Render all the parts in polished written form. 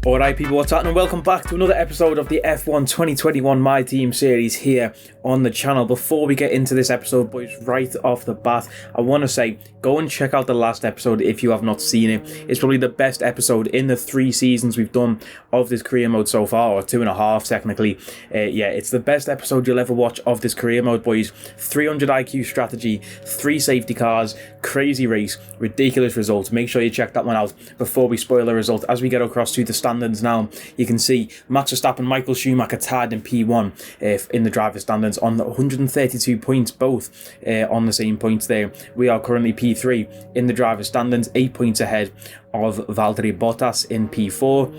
Alright people, what's happening? Welcome back to another episode of the F1 2021 My Team series here on the channel. Before we get into this episode, boys, right off the bat, I want to say, go and check out the last episode if you have not seen it. It's probably the best episode in the 3 seasons we've done of this career mode so far, or 2.5 technically. Yeah, it's the best episode you'll ever watch of this career mode, boys. 300 IQ strategy, 3 safety cars, crazy race, ridiculous results. Make sure you check that one out before we spoil the result. As we get across to the standings now, you can see Max Verstappen, Michael Schumacher tied in P1 in the driver's standings on 132 points, both on the same points there. We are currently P3 in the driver's standings, 8 points ahead of Valtteri Bottas in P4.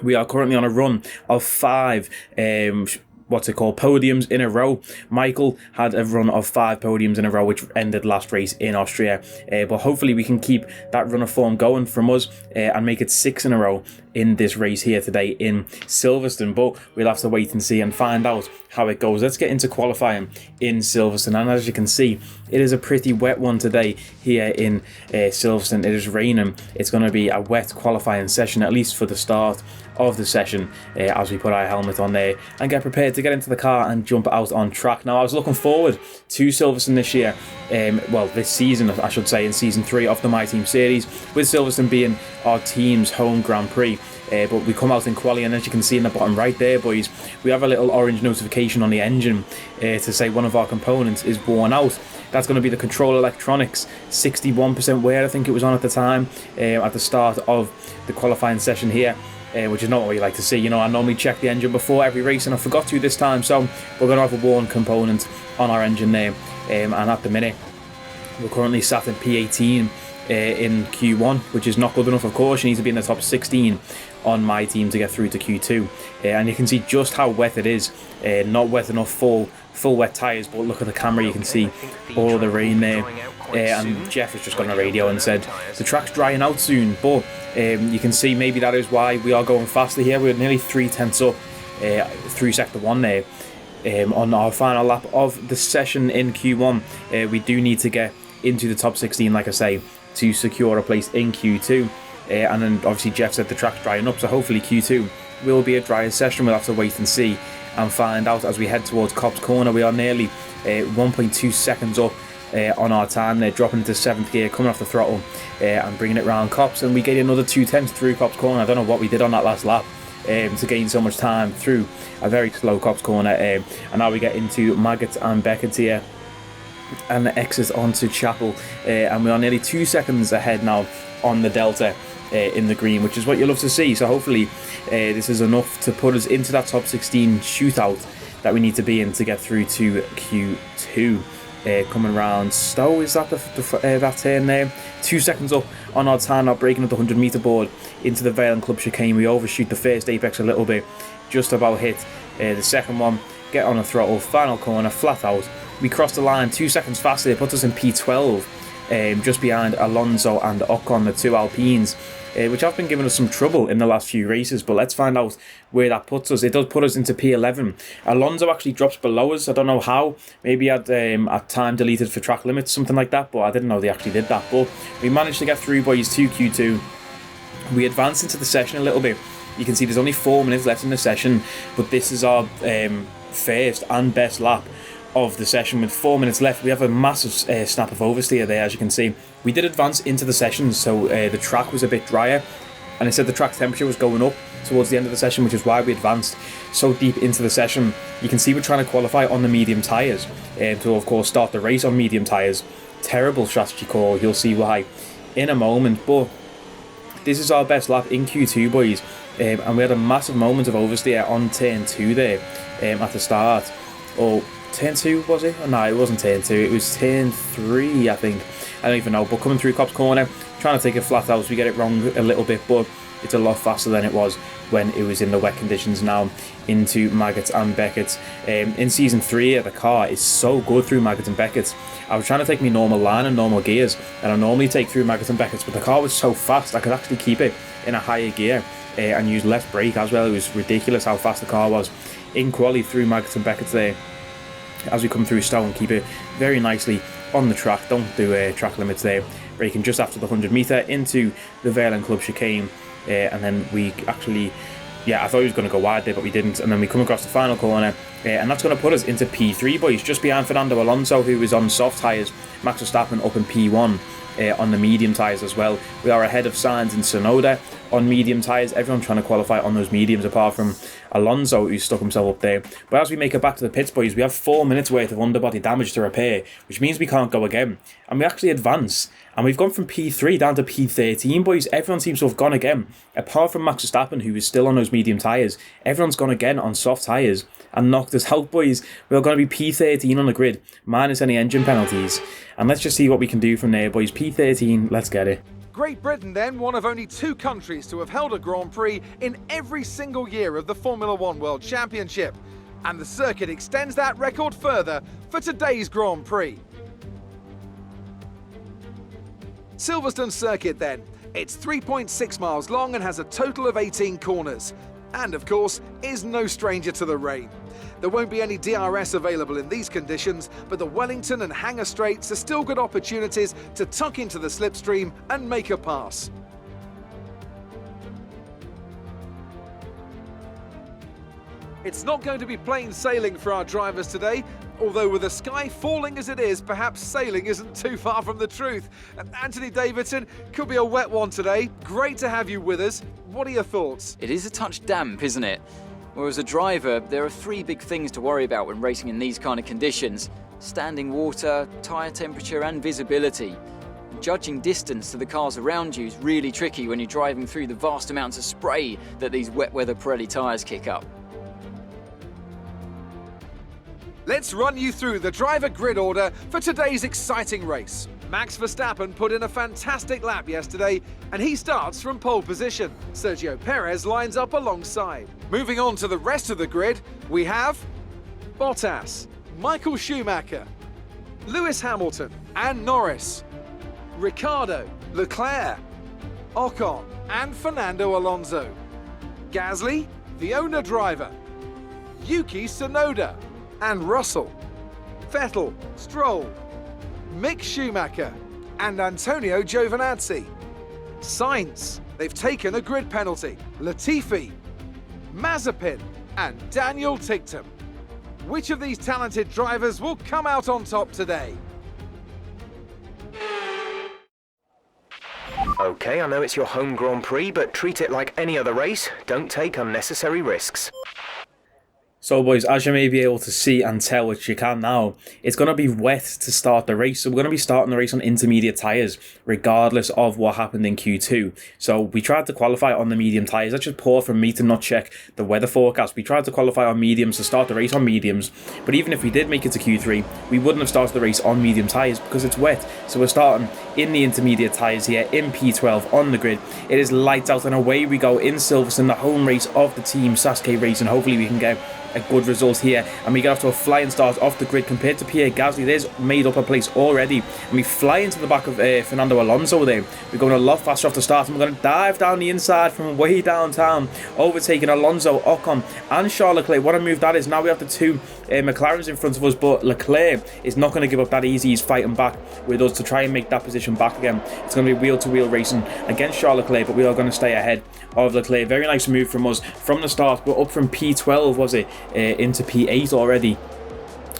We are currently on a run of 5 podiums in a row. Michael had a run of 5 podiums in a row, which ended last race in Austria. But hopefully we can keep that run of form going from us and make it 6 in a row in this race here today in Silverstone. But we'll have to wait and see and find out how it goes. Let's get into qualifying in Silverstone. And as you can see, it is a pretty wet one today here in Silverstone. It is raining. It's going to be a wet qualifying session, at least for the start of the session, as we put our helmet on there and get prepared to get into the car and jump out on track. Now, I was looking forward to Silverstone this year, this season I should say, in season 3 of the My Team series, with Silverstone being our team's home Grand Prix. But we come out in quali, and as you can see in the bottom right there, boys, we have a little orange notification on the engine to say one of our components is worn out. That's going to be the control electronics, 61% wear I think it was on at the time, at the start of the qualifying session here. Which is not what we like to see. You know, I normally check the engine before every race, and I forgot to this time, so we're going to have a worn component on our engine there. And at the minute, we're currently sat in P18 in Q1, which is not good enough. Of course, you need to be in the top 16 on My Team to get through to Q2. And you can see just how wet it is. Not wet enough full wet tyres, but look at the camera, you can see all of the rain there. And Jeff has just got on the radio and said the track's drying out soon, but you can see maybe that is why we are going faster here. We're nearly 3/10 up through sector 1 there on our final lap of the session in Q1. We do need to get into the top 16, like I say, to secure a place in Q2. And then obviously Jeff said the track's drying up, so hopefully Q2 will be a drier session. We'll have to wait and see and find out as we head towards Copse Corner. We are nearly 1.2 seconds up on our time. They're dropping into 7th gear, coming off the throttle and bringing it round Copse, and we get another 2/10 through Copse Corner. I don't know what we did on that last lap to gain so much time through a very slow Copse Corner. And now we get into Maggots and Beckett here and the exit onto Chapel, and we are nearly 2 seconds ahead now on the Delta in the green, which is what you love to see. So hopefully this is enough to put us into that top 16 shootout that we need to be in to get through to Q2. Coming round Stowe, is that that turn there? 2 seconds up on our time now, breaking up the 100 metre board into the Vale and Club chicane. We overshoot the first apex a little bit, just about hit the second one, get on the throttle, final corner, flat out. We cross the line 2 seconds faster. It puts us in P12, just behind Alonso and Ocon, the 2 Alpines, which have been giving us some trouble in the last few races. But let's find out where that puts us. It does put us into P11. Alonso actually drops below us. I don't know how. Maybe at time deleted for track limits, something like that. But I didn't know they actually did that. But we managed to get through, boys, to Q2. We advance into the session a little bit. You can see there's only 4 minutes left in the session, but this is our first and best lap of the session with 4 minutes left. We have a massive snap of oversteer there, as you can see. We did advance into the session, so the track was a bit drier, and it said the track temperature was going up towards the end of the session, which is why we advanced so deep into the session. You can see we're trying to qualify on the medium tyres to of course start the race on medium tyres. Terrible strategy call, you'll see why in a moment, but this is our best lap in Q2, boys. And we had a massive moment of oversteer on turn 2 there at the start. Or turn 2 was it? Oh, no, it wasn't turn 2, it was turn 3 I think. I don't even know, but coming through Copse Corner, trying to take it flat out, we get it wrong a little bit, but it's a lot faster than it was when it was in the wet conditions. Now into Maggots and Beckett. In season 3, the car is so good through Maggots and Beckett. I was trying to take my normal line and normal gears, and I normally take through Maggots and Beckett, but the car was so fast I could actually keep it in a higher gear and use less brake as well. It was ridiculous how fast the car was in quali through Maggots and Beckett there. As we come through Stowe and keep it very nicely on the track, don't do track limits there, braking just after the 100 metre into the Vale and Club chicane. and then we actually, yeah, I thought he was going to go wide there, but we didn't, and then we come across the final corner, and that's going to put us into P3, boys, just behind Fernando Alonso, who is on soft tyres, Max Verstappen up in P1 on the medium tyres as well. We are ahead of Sainz and Tsunoda on medium tyres. Everyone trying to qualify on those mediums apart from Alonso, who stuck himself up there. But as we make it back to the pits, boys, we have 4 minutes worth of underbody damage to repair, which means we can't go again, and we actually advance, and we've gone from P3 down to P13, boys. Everyone seems to have gone again, apart from Max Verstappen, who is still on those medium tyres. Everyone's gone again on soft tyres and knocked us out, boys. We're going to be P13 on the grid, minus any engine penalties, and let's just see what we can do from there, boys. P13, let's get it. Great Britain then, one of only 2 countries to have held a Grand Prix in every single year of the Formula One World Championship. And the circuit extends that record further for today's Grand Prix. Silverstone Circuit then. It's 3.6 miles long and has a total of 18 corners. And of course, is no stranger to the rain. There won't be any DRS available in these conditions, but the Wellington and Hangar Straights are still good opportunities to tuck into the slipstream and make a pass. It's not going to be plain sailing for our drivers today, although with the sky falling as it is, perhaps sailing isn't too far from the truth. Anthony Davidson, could be a wet one today. Great to have you with us. What are your thoughts? It is a touch damp, isn't it? Well, as a driver, there are 3 big things to worry about when racing in these kind of conditions: standing water, tyre temperature and visibility. Judging distance to the cars around you is really tricky when you're driving through the vast amounts of spray that these wet weather Pirelli tyres kick up. Let's run you through the driver grid order for today's exciting race. Max Verstappen put in a fantastic lap yesterday, and he starts from pole position. Sergio Perez lines up alongside. Moving on to the rest of the grid, we have Bottas, Michael Schumacher, Lewis Hamilton and Norris, Ricciardo, Leclerc, Ocon and Fernando Alonso, Gasly, the owner driver, Yuki Tsunoda and Russell, Vettel, Stroll, Mick Schumacher and Antonio Giovinazzi, Sainz, they've taken a grid penalty, Latifi, Mazepin and Daniel Ticktum. Which of these talented drivers will come out on top today? Okay, I know it's your home Grand Prix, but treat it like any other race. Don't take unnecessary risks. So boys, as you may be able to see and tell, which you can now, it's going to be wet to start the race. So we're going to be starting the race on intermediate tyres, regardless of what happened in Q2. So we tried to qualify on the medium tyres. That's just poor from me to not check the weather forecast. We tried to qualify on mediums, to start the race on mediums. But even if we did make it to Q3, we wouldn't have started the race on medium tyres because it's wet. So we're starting in the intermediate tyres here, in P12 on the grid. It is lights out and away we go in Silverstone, the home race of the team Sasuke Racing. Hopefully we can get a good result here, and we get off to a flying start off the grid compared to Pierre Gasly. There's made up a place already, and we fly into the back of Fernando Alonso there. We're going a lot faster off the start, and we're going to dive down the inside from way downtown, overtaking Alonso, Ocon and Charles Leclerc. What a move that is. Now we have the 2 McLarens in front of us, but Leclerc is not going to give up that easy. He's fighting back with us to try and make that position back again. It's going to be wheel-to-wheel racing against Charles Leclerc, but we are going to stay ahead of Leclerc. Very nice move from us from the start. We're up from P12, was it, into P8 already.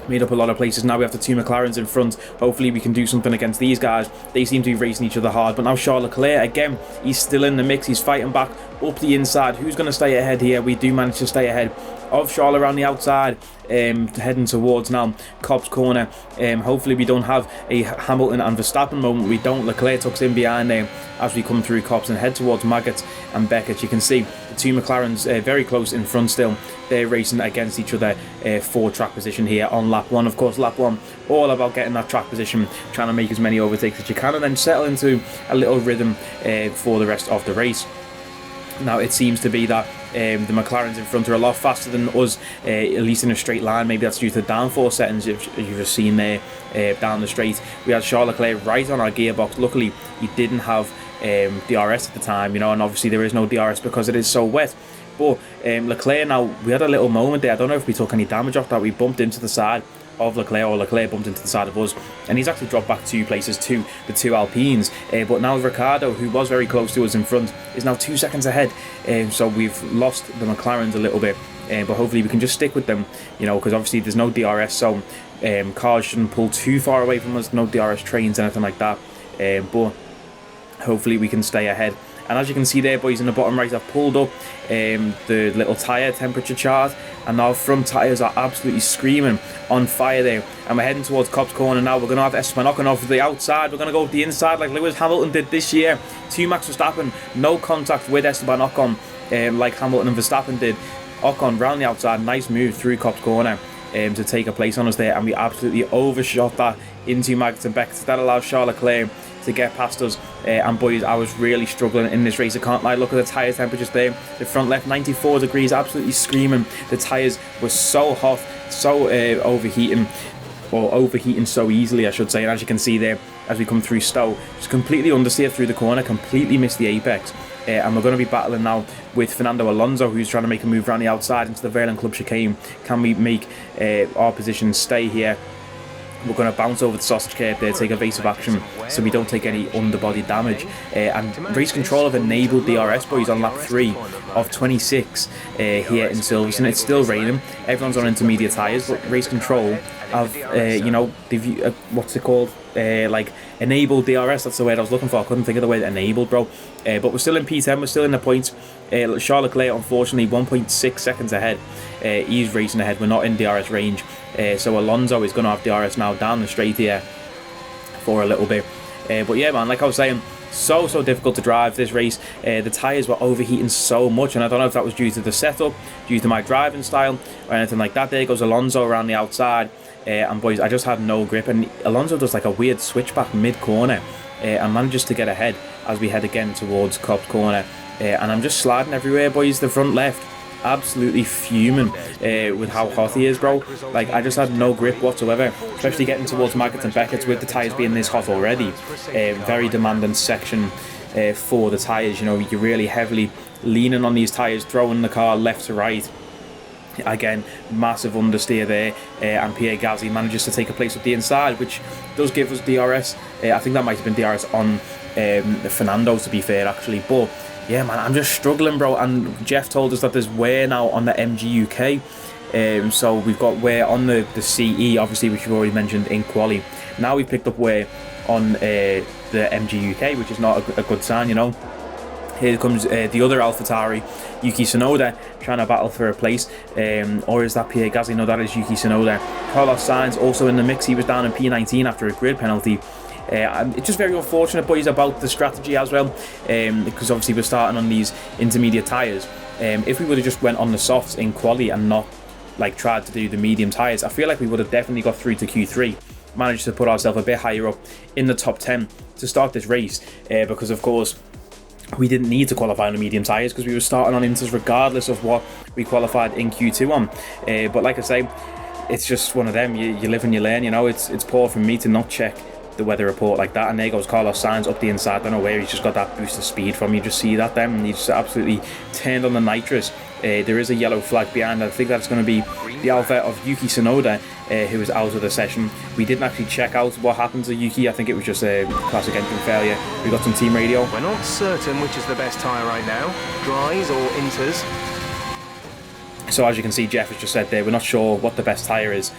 Made up a lot of places. Now we have the 2 McLarens in front. Hopefully we can do something against these guys. They seem to be racing each other hard, but now Charles Leclerc again, he's still in the mix. He's fighting back up the inside. Who's going to stay ahead here? We do manage to stay ahead of Charles around the outside, heading towards now Copse corner. Hopefully we don't have a Hamilton and Verstappen moment. We don't. Leclerc tucks in behind there as we come through Copse and head towards Maggott and Beckett. You can see the 2 McLarens very close in front still. They're racing against each other for track position here on lap 1. Of course, lap 1 all about getting that track position, trying to make as many overtakes as you can, and then settle into a little rhythm for the rest of the race. Now it seems to be that the McLarens in front are a lot faster than us, at least in a straight line. Maybe that's due to downforce settings you've just seen there down the straight. We had Charles Leclerc right on our gearbox. Luckily he didn't have DRS at the time, you know, and obviously there is no DRS because it is so wet. But Leclerc, now we had a little moment there. I don't know if we took any damage off that. We bumped into the side of Leclerc, or Leclerc bumped into the side of us, and he's actually dropped back 2 places to the 2 Alpines. But now Ricciardo, who was very close to us in front, is now 2 seconds ahead. So we've lost the McLarens a little bit, but hopefully we can just stick with them, you know, because obviously there's no DRS, so cars shouldn't pull too far away from us, no DRS trains, anything like that. But hopefully we can stay ahead. And as you can see there, boys, in the bottom right, I've pulled up the little tyre temperature chart, and our front tyres are absolutely screaming on fire there. And we're heading towards Copse Corner now. We're going to have Esteban Ocon off the outside. We're going to go with the inside like Lewis Hamilton did this year to Max Verstappen. No contact with Esteban Ocon like Hamilton and Verstappen did. Ocon round the outside, nice move through Copse Corner to take a place on us there, and we absolutely overshot that into Magnussen Beckett. That allows Charles Leclerc to get past us, and boys, I was really struggling in this race, I can't lie. Look at the tyre temperatures there, the front left 94 degrees, absolutely screaming. The tyres were so hot, so overheating so easily, I should say. And as you can see there, as we come through Stowe, just completely understeer through the corner, completely missed the apex. And we're going to be battling now with Fernando Alonso, who's trying to make a move around the outside into the Verlaine Club chicane. Can we make our position stay here? We're going to bounce over the sausage curb there, take evasive action so we don't take any underbody damage. And Race Control have enabled DRS, boys, on lap 3 of 26 here in Silverstone. It's still raining, everyone's on intermediate tyres, but Race Control have, you know, they've, what's it called? Like enabled DRS, that's the word I was looking for. I couldn't think of the word enabled, bro. But we're still in P10, we're still in the points. Charles Leclerc, unfortunately, 1.6 seconds ahead. He's racing ahead, we're not in DRS range. So Alonso is going to have DRS now down the straight here for a little bit. But yeah, man, like I was saying, so difficult to drive this race. The tyres were overheating so much, and I don't know if that was due to the setup, due to my driving style, or anything like that. There goes Alonso around the outside. And boys, I just had no grip, and Alonso does like a weird switchback mid-corner and manages to get ahead as we head again towards Copse Corner. And I'm just sliding everywhere, boys. The front left, absolutely fuming with how hot he is, bro. Like, I just had no grip whatsoever, especially getting towards Magnussen Beckett with the tyres being this hot already. Very demanding section for the tyres, you know, you're really heavily leaning on these tyres, throwing the car left to right. Again, massive understeer there, and Pierre Gasly manages to take a place up the inside, which does give us DRS. I think that might have been DRS on Fernando, to be fair, actually. But yeah, man, I'm just struggling, bro. And Jeff told us that there's wear now on the MG UK. So we've got wear on the CE, obviously, which we've already mentioned in quali. Now we've picked up wear on the MG UK, which is not a good sign, you know. Here comes the other AlphaTauri, Yuki Tsunoda, trying to battle for a place. Or is that Pierre Gasly? No, that is Yuki Tsunoda. Carlos Sainz also in the mix. He was down in P19 after a grid penalty. And it's just very unfortunate, boys, about the strategy as well, because obviously we're starting on these intermediate tyres. If we would have just went on the softs in quali and not like tried to do the medium tyres, I feel like we would have definitely got through to Q3, managed to put ourselves a bit higher up in the top 10 to start this race, because of course we didn't need to qualify on the medium tyres because we were starting on inters regardless of what we qualified in Q2 on. But like I say, it's just one of them, you live and you learn, you know. It's poor for me to not check the weather report like that. And there goes Carlos Sainz up the inside. I don't know where he's just got that boost of speed from. You just see that then, and he just absolutely turned on the nitrous. There is a yellow flag behind. I think that's going to be the Alpha of Yuki Tsunoda, who is out of the session. We didn't actually check out what happened to Yuki. I think it was just a classic engine failure. We got some team radio. We're not certain which is the best tyre right now, dries or inters. So as you can see, Jeff has just said there, we're not sure what the best tyre is,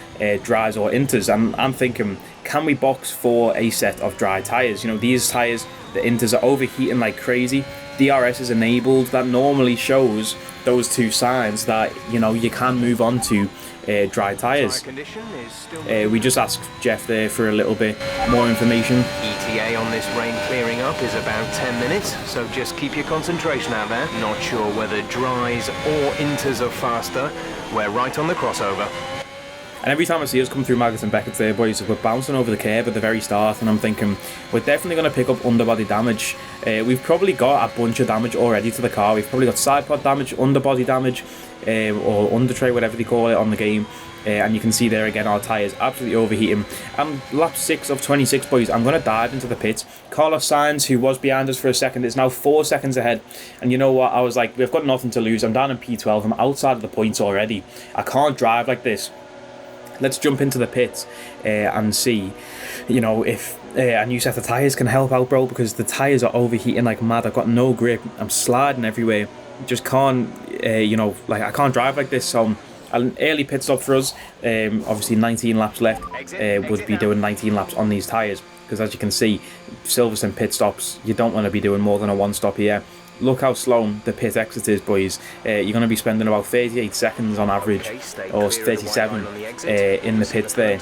dries or inters. And I'm thinking, can we box for a set of dry tyres? You know, these tyres, the inters are overheating like crazy. DRS is enabled. That normally shows those two signs that, you know, you can move on to dry tyres. We just asked Jeff there for a little bit more information. ETA on this rain clearing up is about 10 minutes, so just keep your concentration out there. Not sure whether dries or inters are faster. We're right on the crossover. And every time I see us come through Magnussen Beckett there, boys, we're bouncing over the curb at the very start, and I'm thinking we're definitely going to pick up underbody damage. We've probably got a bunch of damage already to the car. We've probably got side pod damage, underbody damage, or undertray, whatever they call it on the game. And you can see there again, our tyres absolutely overheating. And lap 6 of 26, boys, I'm going to dive into the pits. Carlos Sainz, who was behind us for a second, is now 4 seconds ahead. And you know what? I was like, we've got nothing to lose. I'm down in P12. I'm outside of the points already. I can't drive like this let's jump into the pits and see, you know, if a new set of tyres can help out, bro, because the tyres are overheating like mad. I've got no grip, I'm sliding everywhere, just can't, you know, like I can't drive like this. So an early pit stop for us, obviously 19 laps left, would be doing 19 laps on these tyres, because as you can see, Silverstone pit stops, you don't want to be doing more than a one stop here. Look how slow the pit exit is, boys. You're going to be spending about 38 seconds on average, or 37 in the pits there.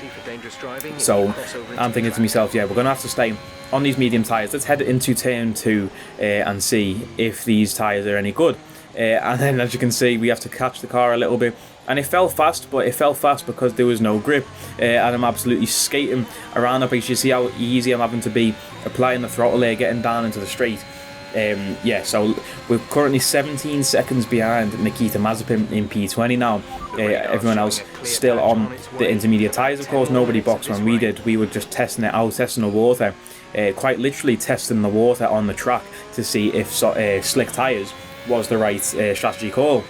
So I'm thinking to myself, yeah, we're going to have to stay on these medium tyres. Let's head into turn 2 and see if these tyres are any good. And then, as you can see, we have to catch the car a little bit. And it fell fast, but it fell fast because there was no grip. And I'm absolutely skating around up. You see how easy I'm having to be applying the throttle there, getting down into the straight. Yeah, so we're currently 17 seconds behind Nikita Mazepin in P20 now. Everyone else still on the intermediate tyres, of course. Nobody boxed when we did. We were just testing it out, testing the water, quite literally testing the water on the track to see if slick tyres was the right strategy call.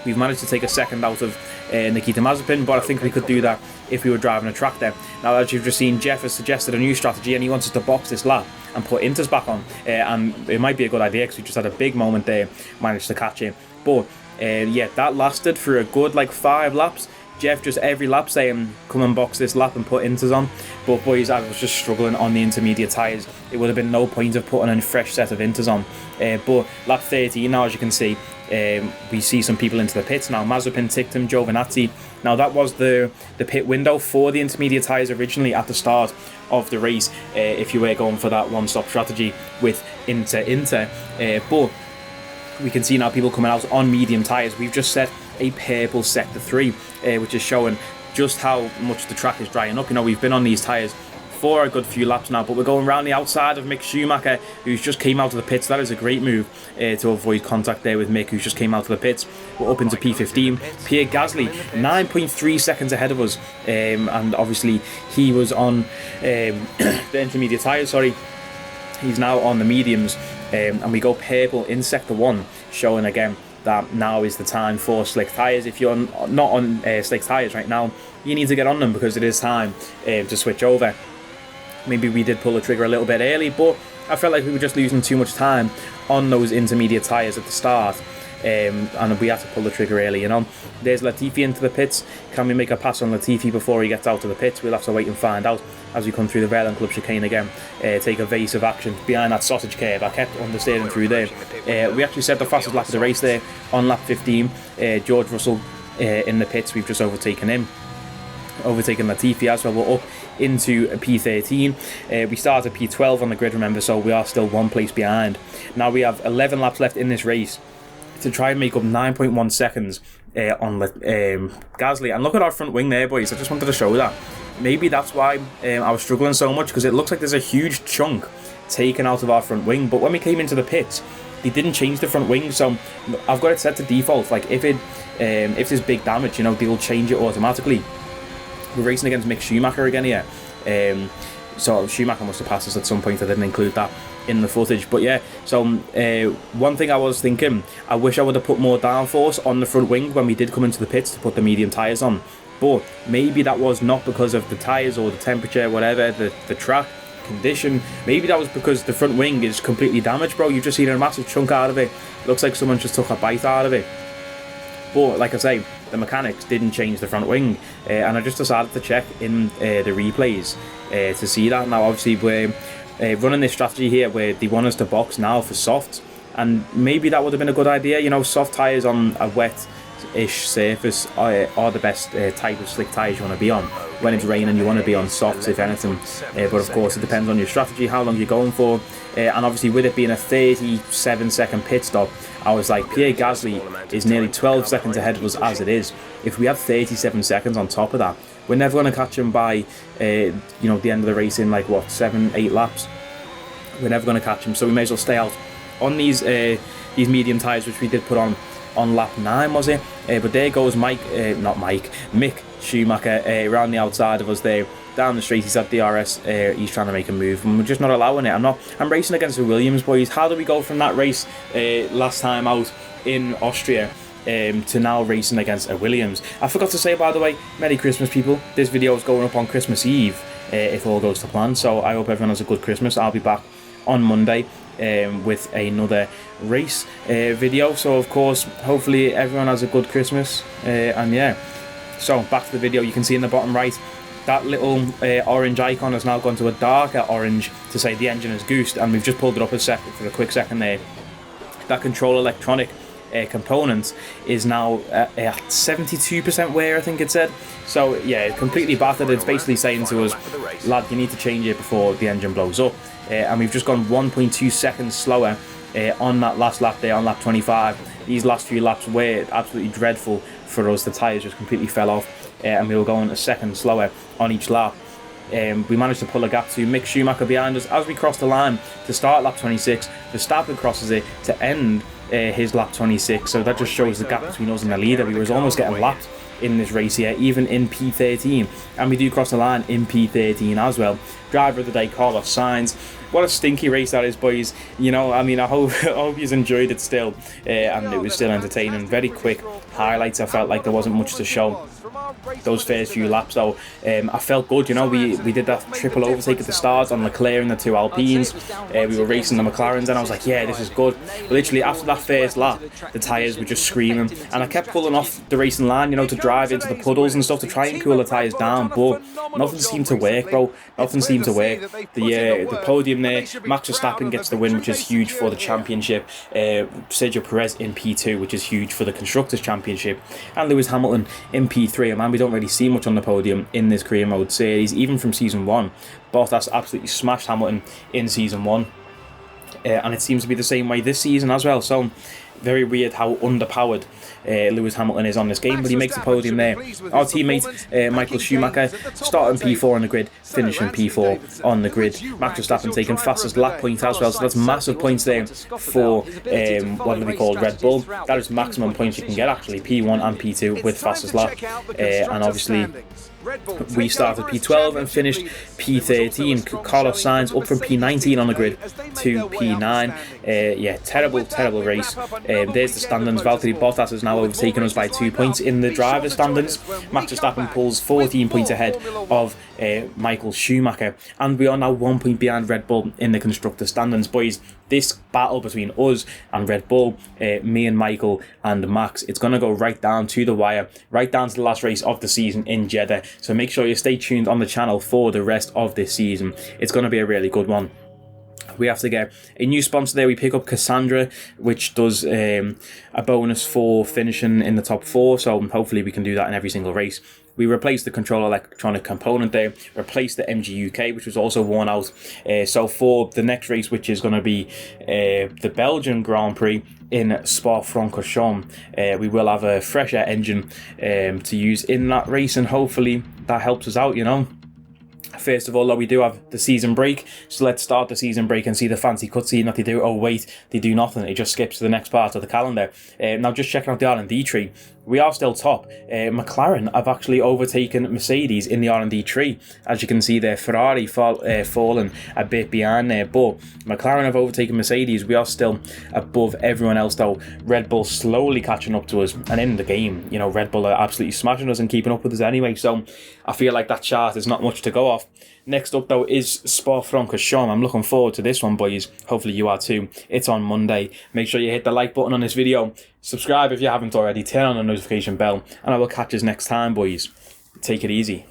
We've managed to take a second out of Nikita Mazepin, but I think we could do that if we were driving a track there. Now, as you've just seen, Jeff has suggested a new strategy and he wants us to box this lap and put inters back on, and it might be a good idea because we just had a big moment there, managed to catch it. But yeah, that lasted for a good like 5 laps. Jeff just every lap saying, come and box this lap and put inters on. But boys, I was just struggling on the intermediate tyres. It would have been no point of putting a fresh set of inters on. But lap 13 now, as you can see, we see some people into the pits now. Mazepin, Tiktum, Giovinazzi. Now that was the pit window for the intermediate tyres originally at the start of the race, if you were going for that one-stop strategy with inter. But we can see now people coming out on medium tyres. We've just set a purple sector 3, which is showing just how much the track is drying up. You know, we've been on these tyres for a good few laps now, but we're going around the outside of Mick Schumacher, who's just came out of the pits. That is a great move to avoid contact there with Mick, who's just came out of the pits. We're up into P15. Pierre Gasly, 9.3 seconds ahead of us, and obviously he was on the intermediate tyres, sorry. He's now on the mediums, and we go purple in sector 1, showing again that now is the time for slick tyres. If you're not on slick tyres right now, you need to get on them because it is time to switch over. Maybe we did pull the trigger a little bit early, but I felt like we were just losing too much time on those intermediate tyres at the start, and we had to pull the trigger early, you know. There's Latifi into the pits. Can we make a pass on Latifi before he gets out of the pits? We'll have to wait and find out as we come through the Verlaine Club chicane again. Take evasive action behind that sausage curve. I kept understeering through there. We actually set the fastest lap of the race there on lap 15. George Russell in the pits. We've just overtaken him. Overtaken Latifi as well. We're up into P13. We start at P12 on the grid, remember, so we are still 1 place behind. Now we have 11 laps left in this race to try and make up 9.1 seconds on Gasly. And look at our front wing there, boys. I just wanted to show that. Maybe that's why I was struggling so much, because it looks like there's a huge chunk taken out of our front wing. But when we came into the pits, they didn't change the front wing, so I've got it set to default. Like if there's big damage, you know, they'll change it automatically. We're racing against Mick Schumacher again here. So Schumacher must have passed us at some point. I didn't include that in the footage. But yeah, so one thing I was thinking, I wish I would have put more downforce on the front wing when we did come into the pits to put the medium tyres on. But maybe that was not because of the tyres or the temperature, whatever, the track condition. Maybe that was because the front wing is completely damaged, bro. You've just seen a massive chunk out of it. Looks like someone just took a bite out of it. But like I say, the mechanics didn't change the front wing, and I just decided to check in the replays to see that. Now obviously we're running this strategy here where they want us to box now for softs, and maybe that would have been a good idea. You know, soft tyres on a wet-ish surface are the best type of slick tyres you want to be on. When it's raining, you want to be on softs, if anything. But of course, it depends on your strategy, how long you're going for. And obviously, with it being a 37-second pit stop, I was like, Pierre Gasly is nearly 12 seconds ahead of us as it is. If we have 37 seconds on top of that, we're never going to catch him by, you know, the end of the race in like, what, 7-8 laps? We're never going to catch him, so we may as well stay out on these medium tyres, which we did put on lap 9, was it? But there goes Mick Schumacher around the outside of us there, down the straight. He's at DRS, he's trying to make a move, and we're just not allowing it. I'm racing against the Williams boys. How do we go from that race last time out in Austria to now racing against a Williams. I forgot to say, by the way, Merry Christmas, people. This video is going up on Christmas Eve, if all goes to plan, so I hope everyone has a good Christmas. I'll be back on Monday with another race video, so of course, hopefully everyone has a good Christmas, and yeah. So back to the video. You can see in the bottom right, that little orange icon has now gone to a darker orange to say the engine is goosed, and we've just pulled it up for a quick second there. That control electronic component is now at 72% wear, I think it said. So yeah, completely battered. It's basically saying to us, lad, you need to change it before the engine blows up. And we've just gone 1.2 seconds slower on that last lap there, on lap 25. These last few laps were absolutely dreadful for us. The tyres just completely fell off, and we were going a second slower on each lap. We managed to pull a gap to Mick Schumacher behind us as we crossed the line to start lap 26. Verstappen crosses it to end his lap 26, so that just shows the gap between us and the leader. We was almost getting lapped in this race here, even in P13, and we do cross the line in P13 as well. Driver of the day, Carlos Sainz. What a stinky race that is, boys. You know, I mean, I hope you enjoyed it still, and it was still entertaining. Very quick highlights. I felt like there wasn't much to show those first few laps, though. I felt good, you know. We did that triple overtake at the start on Leclerc and the two Alpines. We were racing the McLarens, and I was like, yeah, this is good. But literally after that first lap, the tyres were just screaming, and I kept pulling off the racing line, you know, to drive into the puddles and stuff to try and cool the tyres down, but nothing seemed to work, bro. Nothing seemed to work. The podium there, Max Verstappen gets the win, which is huge for the championship. Sergio Perez in P2, which is huge for the Constructors' Championship, and Lewis Hamilton in P3. Man, we don't really see much on the podium in this career mode series, even from season 1. Bottas absolutely smashed Hamilton in season 1, and it seems to be the same way this season as well. So very weird how underpowered Lewis Hamilton is on this game, but he makes the podium there. Our teammate Michael Schumacher starting P4 on the grid, finishing P4 on the grid. Max Verstappen taking fastest lap point as well, so that's massive points there for what do we call Red Bull. That is maximum points you can get, actually, P1 and P2 with fastest lap, and obviously we started P12 and finished P13. Carlos Sainz up from P19 on the grid to P9. Yeah, terrible race. There's the standings. Valtteri Bottas has now overtaken us by 2 points in the driver's standings. Max Verstappen pulls 14 points ahead of Michael Schumacher, and we are now 1 point behind Red Bull in the constructor standings. Boys, this battle between us and Red Bull, me and Michael and Max, it's going to go right down to the wire, right down to the last race of the season in Jeddah. So make sure you stay tuned on the channel for the rest of this season. It's going to be a really good one. We have to get a new sponsor there. We pick up Cassandra, which does a bonus for finishing in the top 4, so hopefully we can do that in every single race. We replaced the control electronic component there, replaced the MG UK, which was also worn out. So for the next race, which is going to be the Belgian Grand Prix in Spa-Francorchamps, we will have a fresher engine to use in that race, and hopefully that helps us out, you know. First of all, though, we do have the season break, so let's start the season break and see the fancy cutscene that they do. Oh wait, they do nothing, it just skips to the next part of the calendar. Now just checking out the R&D tree, we are still top. McLaren have actually overtaken Mercedes in the R&D tree. As you can see there, Ferrari fallen a bit behind there, but McLaren have overtaken Mercedes. We are still above everyone else, though. Red Bull slowly catching up to us, and in the game, you know, Red Bull are absolutely smashing us and keeping up with us anyway, so I feel like that chart is not much to go off. Next up, though, is Spa-Francorchamps. I'm looking forward to this one, boys. Hopefully you are too. It's on Monday. Make sure you hit the like button on this video. Subscribe if you haven't already. Turn on the notification bell. And I will catch you next time, boys. Take it easy.